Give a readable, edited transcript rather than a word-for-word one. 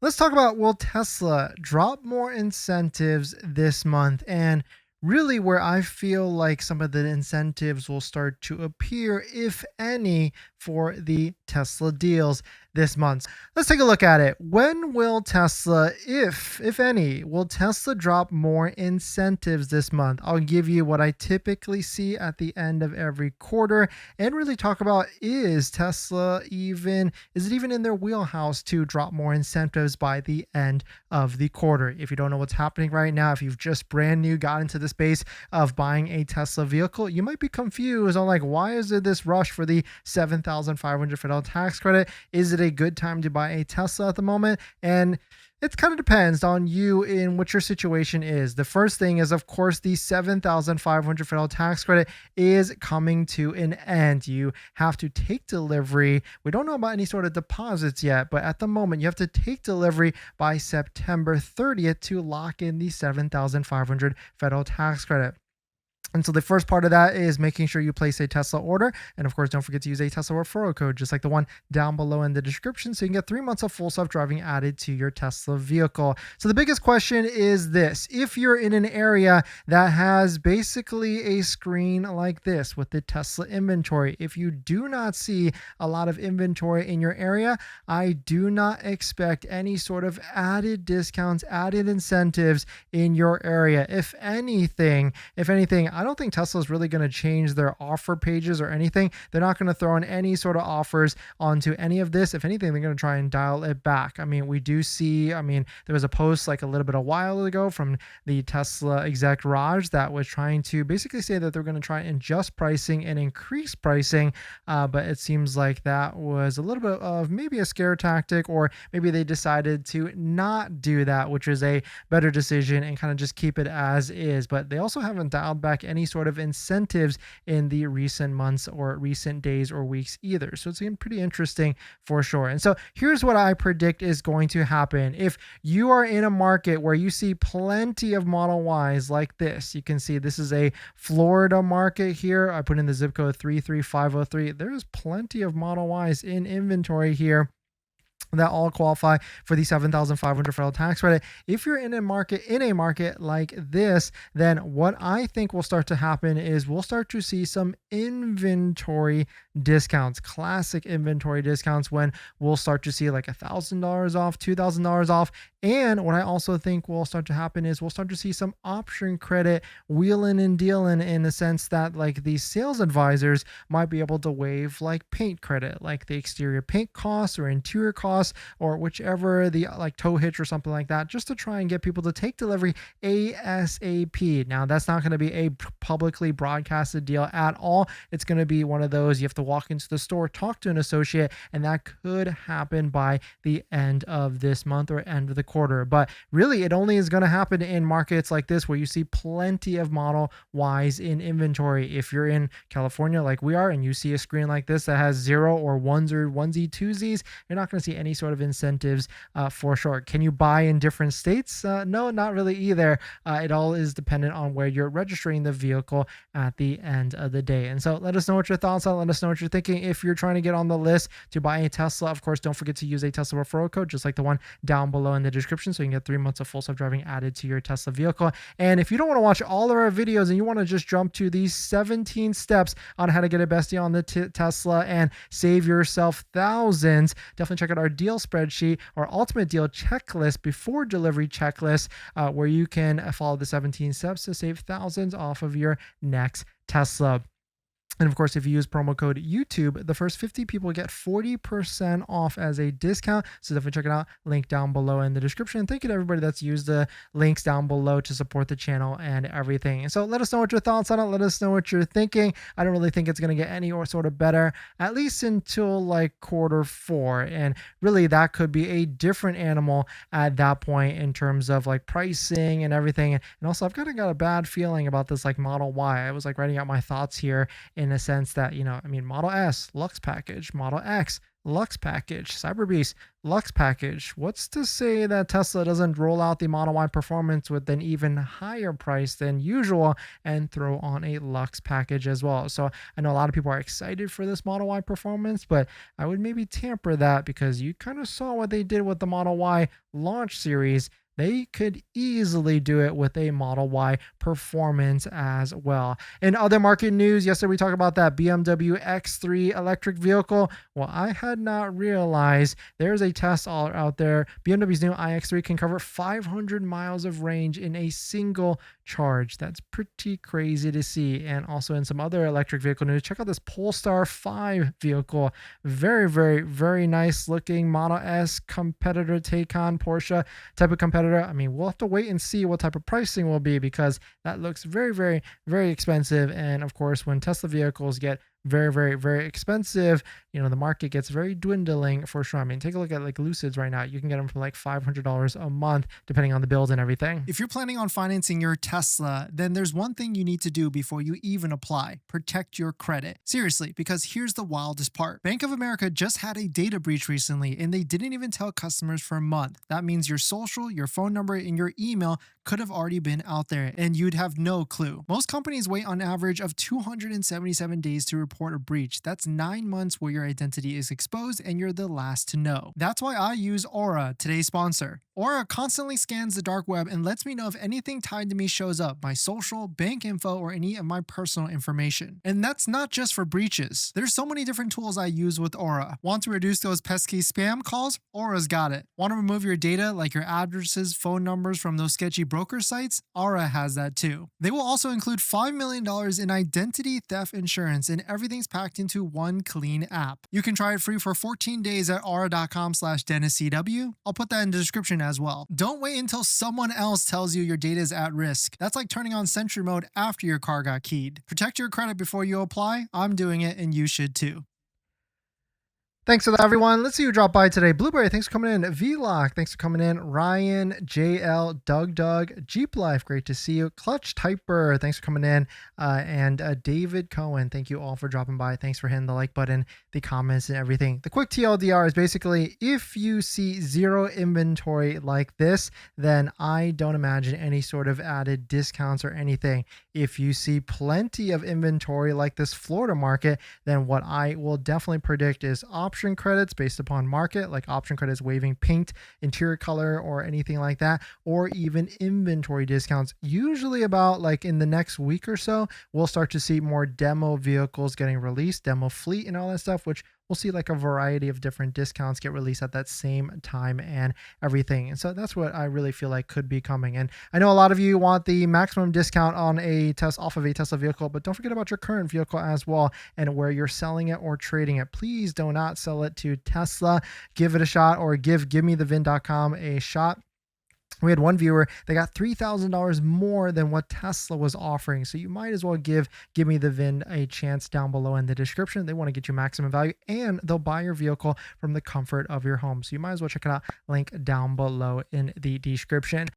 Let's talk about, will Tesla drop more incentives this month? And really, where I feel like some of the incentives will start to appear, if any, for the Tesla deals this month. Let's take a look at it. When will Tesla, if any, will Tesla drop more incentives this month? I'll give you what I typically see at the end of every quarter and really talk about, is it even in their wheelhouse to drop more incentives by the end of the quarter? If you don't know what's happening right now, if you've just brand new got into the space of buying a Tesla vehicle, you might be confused on, like, why is there this rush for the $7,500 federal tax credit? Is it a good time to buy a Tesla at the moment? And it kind of depends on you in what your situation is. The first thing is, of course, the $7,500 federal tax credit is coming to an end. You have to take delivery. We don't know about any sort of deposits yet, but at the moment, you have to take delivery by September 30th to lock in the $7,500 federal tax credit. And so the first part of that is making sure you place a Tesla order. And of course, don't forget to use a Tesla referral code, just like the one down below in the description, so you can get 3 months of full self-driving added to your Tesla vehicle. So the biggest question is this: if you're in an area that has basically a screen like this with the Tesla inventory, if you do not see a lot of inventory in your area, I do not expect any sort of added discounts, added incentives in your area. If anything, I don't think Tesla is really going to change their offer pages or anything. They're not going to throw in any sort of offers onto any of this. If anything, they're going to try and dial it back. I mean, we do see, there was a post like a little bit a while ago from the Tesla exec Raj that was trying to basically say that they're going to try and adjust pricing and increase pricing. But it seems like that was a little bit of maybe a scare tactic, or maybe they decided to not do that, which is a better decision, and kind of just keep it as is. But they also haven't dialed back any sort of incentives in the recent months or recent days or weeks either. So it's been pretty interesting for sure. And so here's what I predict is going to happen. If you are in a market where you see plenty of Model Ys like this, you can see this is a Florida market here. I put in the zip code 33503. There's plenty of Model Ys in inventory here that all qualify for the $7,500 federal tax credit. If you're in a market like this, then what I think will start to happen is we'll start to see some inventory discounts, classic inventory discounts, when we'll start to see like $1,000 off, $2,000 off. And what I also think will start to happen is we'll start to see some option credit wheeling and dealing, in the sense that like these sales advisors might be able to waive like paint credit, like the exterior paint costs or interior costs, or whichever, the like tow hitch or something like that, just to try and get people to take delivery ASAP. Now, that's not going to be a publicly broadcasted deal at all. It's going to be one of those you have to walk into the store, talk to an associate, and that could happen by the end of this month or end of the quarter. But really, it only is going to happen in markets like this where you see plenty of Model Ys in inventory. If you're in California like we are and you see a screen like this that has 0 or 1s or 1Z, 2Zs, you're not going to see any sort of incentives for sure. Can you buy in different states? No, not really either. It all is dependent on where you're registering the vehicle at the end of the day. And so let us know what your thoughts are. Let us know what you're thinking. If you're trying to get on the list to buy a Tesla, of course, don't forget to use a Tesla referral code, just like the one down below in the description, so you can get 3 months of full self-driving added to your Tesla vehicle. And if you don't want to watch all of our videos and you want to just jump to these 17 steps on how to get a bestie on the Tesla and save yourself thousands, definitely check out our deal spreadsheet or ultimate deal checklist, before delivery checklist, where you can follow the 17 steps to save thousands off of your next Tesla. And of course, if you use promo code YouTube, the first 50 people get 40% off as a discount. So definitely check it out. Link down below in the description. And thank you to everybody that's used the links down below to support the channel and everything. And so let us know what your thoughts on it. Let us know what you're thinking. I don't really think it's going to get any or sort of better, at least until like Q4. And really, that could be a different animal at that point in terms of like pricing and everything. And also, I've kind of got a bad feeling about this like Model Y. I was like writing out my thoughts here in a sense that, Model S, Lux package, Model X, Lux package, Cyberbeast Lux package. What's to say that Tesla doesn't roll out the Model Y Performance with an even higher price than usual and throw on a Lux package as well? So I know a lot of people are excited for this Model Y Performance, but I would maybe temper that because you kind of saw what they did with the Model Y launch series. They could easily do it with a Model Y Performance as well. In other market news, yesterday we talked about that BMW X3 electric vehicle. Well, I had not realized there's a test all out there. BMW's new iX3 can cover 500 miles of range in a single charge. That's pretty crazy to see. And also in some other electric vehicle news, check out this Polestar 5 vehicle. Very, very, very nice looking Model S competitor take on Porsche type of competitor. I mean, we'll have to wait and see what type of pricing will be because that looks very, very, very expensive. And of course, when Tesla vehicles get very, very, very expensive, the market gets very dwindling for sure. I mean, take a look at like Lucids right now. You can get them for like $500 a month, depending on the build and everything. If you're planning on financing your Tesla, then there's one thing you need to do before you even apply: protect your credit. Seriously, because here's the wildest part. Bank of America just had a data breach recently, and they didn't even tell customers for a month. That means your social, your phone number, and your email could have already been out there, and you'd have no clue. Most companies wait on average of 277 days to report a breach. That's 9 months where your identity is exposed and you're the last to know. That's why I use Aura, today's sponsor. Aura constantly scans the dark web and lets me know if anything tied to me shows up: my social, bank info, or any of my personal information. And that's not just for breaches. There's so many different tools I use with Aura. Want to reduce those pesky spam calls? Aura's got it. Want to remove your data like your addresses, phone numbers from those sketchy broker sites? Aura has that too. They will also include $5 million in identity theft insurance, and everything's packed into one clean app. You can try it free for 14 days at aura.com/DennisCW. I'll put that in the description as well. Don't wait until someone else tells you your data is at risk. That's like turning on Sentry mode after your car got keyed. Protect your credit before you apply. I'm doing it, and you should too. Thanks for that, everyone. Let's see who dropped by today. Blueberry, thanks for coming in. Vlock, thanks for coming in. Ryan, JL, Doug, Jeep Life, great to see you. Clutch Typer, thanks for coming in. And David Cohen, thank you all for dropping by. Thanks for hitting the like button, the comments, and everything. The quick TLDR is basically, if you see zero inventory like this, then I don't imagine any sort of added discounts or anything. If you see plenty of inventory like this Florida market, then what I will definitely predict is option credits based upon market, like option credits waiving paint, interior color, or anything like that, or even inventory discounts. Usually about like in the next week or so, we'll start to see more demo vehicles getting released, demo fleet and all that stuff, which we'll see like a variety of different discounts get released at that same time and everything. And so that's what I really feel like could be coming. And I know a lot of you want the maximum discount on off of a Tesla vehicle, but don't forget about your current vehicle as well and where you're selling it or trading it. Please do not sell it to Tesla. Give it a shot, or give GiveMeTheVin.com a shot. We had one viewer that got $3,000 more than what Tesla was offering. So you might as well give Me the VIN a chance down below in the description. They want to get you maximum value, and they'll buy your vehicle from the comfort of your home. So you might as well check it out. Link down below in the description.